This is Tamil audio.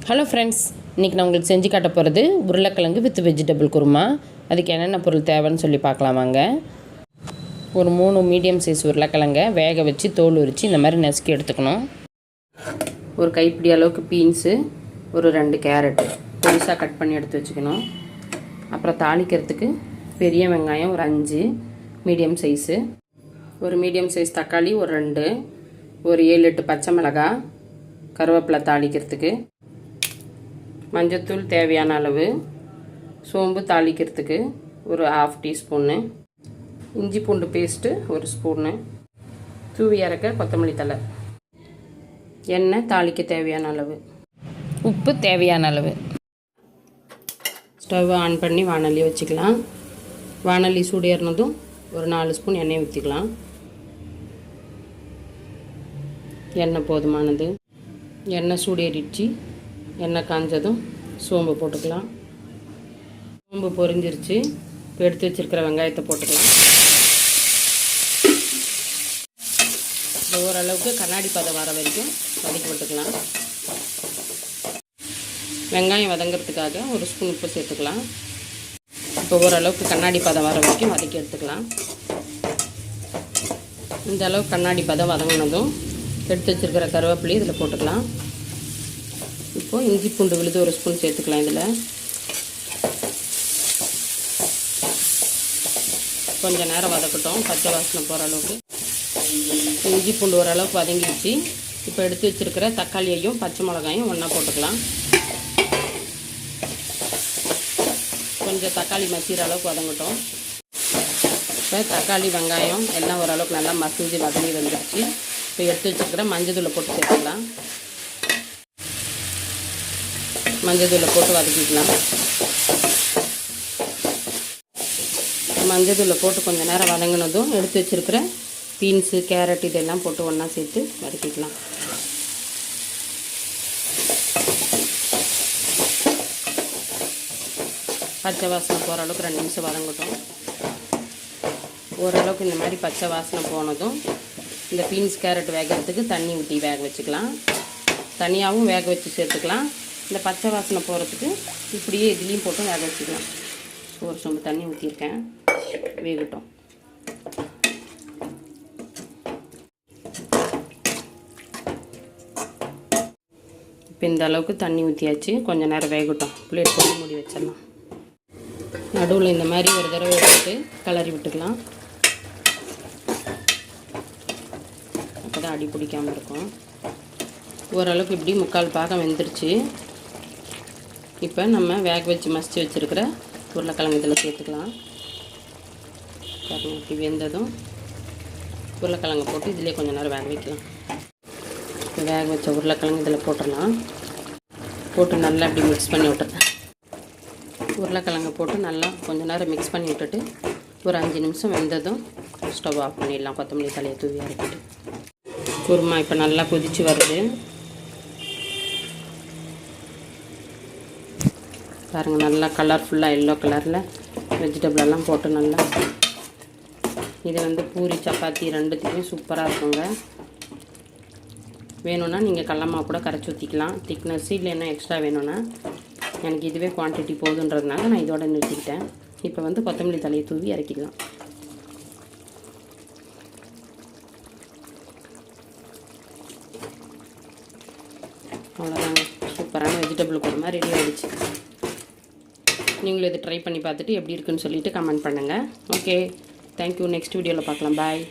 ஹலோ ஃப்ரெண்ட்ஸ், இன்றைக்கி நான் உங்களுக்கு செஞ்சு காட்ட போகிறது உருளைக்கிழங்கு வித் வெஜிடபிள் குருமா. அதுக்கு என்னென்ன பொருள் தேவைன்னு சொல்லி பார்க்கலாம் வாங்க. ஒரு 3 மீடியம் சைஸ் உருளைக்கிழங்கை வேக வச்சு தோல் உரித்து இந்த மாதிரி நசுக்கி எடுத்துக்கணும். ஒரு கைப்பிடி அளவுக்கு பீன்ஸு, ஒரு 2 கேரட்டு பொடிசாக கட் பண்ணி எடுத்து வச்சுக்கணும். அப்புறம் தாளிக்கிறதுக்கு பெரிய வெங்காயம் ஒரு 5 மீடியம் சைஸு, ஒரு மீடியம் சைஸ் தக்காளி ஒரு 2, ஒரு 7-8 பச்சை மிளகாய், கருவேப்பிலை தாளிக்கிறதுக்கு, மஞ்சத்தூள் தேவையான அளவு, சோம்பு தாளிக்கிறதுக்கு ஒரு 1/2 டீஸ்பூன்னு, இஞ்சி பூண்டு பேஸ்ட்டு ஒரு ஸ்பூன்னு, தூவி இறக்க கொத்தமல்லி தழை, எண்ணெய் தாளிக்க தேவையான அளவு, உப்பு தேவையான அளவு. ஸ்டவ் ஆன் பண்ணி வாணலி வச்சுக்கலாம். வாணலி சூடேறினதும் ஒரு 4 ஸ்பூன் எண்ணெய் ஊற்றிக்கலாம். எண்ணெய் போதுமானது. எண்ணெய் சூடேறிடுச்சு. எண்ணெய் காஞ்சதும் சோம்பு போட்டுக்கலாம். சோம்பு பொரிஞ்சிருச்சு. இப்போ எடுத்து வச்சுருக்கிற வெங்காயத்தை போட்டுக்கலாம். ஓரளவுக்கு கண்ணாடி பதம் வர வரைக்கும் வதக்கி விட்டுக்கலாம். வெங்காயம் வதங்கிறதுக்காக ஒரு ஸ்பூன் உப்பு சேர்த்துக்கலாம். இப்போ ஓரளவுக்கு கண்ணாடி பதம் வர வரைக்கும் வதக்கி எடுத்துக்கலாம். இந்த அளவுக்கு கண்ணாடி பதம் வதங்கினதும் எடுத்து வச்சுருக்கிற கருவேப்பிலையும் இதில் போட்டுக்கலாம். இப்போது இஞ்சி பூண்டு விழுது ஒரு ஸ்பூன் சேர்த்துக்கலாம். இதில் கொஞ்சம் நேரம் வதக்கட்டும், பச்சை வாசனை போகிற அளவுக்கு. இஞ்சி பூண்டு ஓரளவுக்கு வதங்கிடுச்சு. இப்போ எடுத்து வச்சுருக்கிற தக்காளியையும் பச்சை மிளகாயும் ஒன்றா போட்டுக்கலாம். கொஞ்சம் தக்காளி மசிகிற அளவுக்கு வதங்கட்டும். இப்போ தக்காளி வெங்காயம் எல்லாம் ஓரளவுக்கு நல்லா மசிஞ்சு வதங்கி வந்துடுச்சு. இப்போ எடுத்து வச்சுருக்கிற மஞ்சத்தூளை போட்டு சேர்த்துக்கலாம். மஞ்சத்தூளை போட்டு வதக்கிக்கலாம். மஞ்சத்தூளை போட்டு கொஞ்சம் நேரம் வதங்கினதும் எடுத்து வச்சுருக்கிற பீன்ஸு, கேரட் இதெல்லாம் போட்டு ஒன்றா சேர்த்து வதக்கிக்கலாம். பச்சை வாசனை போகிற அளவுக்கு 2 நிமிஷம் வதங்கட்டும். ஓரளவுக்கு இந்த மாதிரி பச்சை வாசனை போனதும் இந்த பீன்ஸ் கேரட் வேகிறதுக்கு தண்ணி ஊற்றி வேக வச்சுக்கலாம். தனியாகவும் வேக வச்சு சேர்த்துக்கலாம். இந்த பச்சை வாசனை போகிறதுக்கு இப்படியே இதுலேயும் போட்டு வேக வச்சுக்கலாம். ஒரு சொம்பு தண்ணி ஊற்றிருக்கேன், வேகட்டும். இப்போ இந்த அளவுக்கு தண்ணி ஊற்றியாச்சு. கொஞ்சம் நேரம் வேகட்டும். பிளேட் போட்டு மூடி வச்சிடலாம். நடுவில் இந்த மாதிரி ஒரு தடவை எடுத்துட்டு கிளறி விட்டுக்கலாம். அப்போ தான் அடி பிடிக்காமல் இருக்கும். ஓரளவுக்கு இப்படி 3/4 பாகம் வெந்துருச்சு. இப்போ நம்ம வேக வச்சு மசிச்சு வச்சுருக்கிற உருளைக்கிழங்கு இதில் சேர்த்துக்கலாம். இப்படி வெந்ததும் உருளைக்கிழங்கு போட்டு இதிலே கொஞ்சம் நேரம் வேக வைக்கலாம். இப்போ வேக வச்ச உருளைக்கிழங்கு இதில் போட்டுடலாம். போட்டு நல்லா இப்படி மிக்ஸ் பண்ணி விட்டுறேன். உருளைக்கிழங்கு போட்டு நல்லா கொஞ்சம் நேரம் மிக்ஸ் பண்ணி விட்டுட்டு ஒரு 5 நிமிஷம் வெந்ததும் ஸ்டவ் ஆஃப் பண்ணிடலாம். கொத்தமல்லி தலையை தூவி இறக்கிட்டு. குருமா இப்போ நல்லா கொதித்து வருது. பாருங்கள், நல்லா கலர்ஃபுல்லாக எல்லோ கலரில் வெஜிடபிளெல்லாம் போட்டு நல்லா. இது பூரி சப்பாத்தி 2த்துக்குமே சூப்பராக இருக்குங்க. வேணும்னா நீங்கள் கடலமாவு கூட கரைச்சி ஊற்றிக்கலாம். திக்னஸ் இல்லைன்னா எக்ஸ்ட்ரா வேணும்னா. எனக்கு இதுவே குவான்டிட்டி போதுன்றதுனால நான் இதோட நிறுத்திக்கிட்டேன். இப்போ கொத்தமல்லி தலையை தூவி இறக்கிடலாம். அவ்வளோதாங்க, சூப்பரான வெஜிடபிள் குருமா ரெடி ஆகிடுச்சு. நீங்களும் இதை ட்ரை பண்ணி பார்த்துட்டு எப்படி இருக்குன்னு சொல்லிவிட்டு கமெண்ட் பண்ணுங்கள். Okay, thank you. நெக்ஸ்ட் வீடியோவில் பார்க்கலாம். பாய்.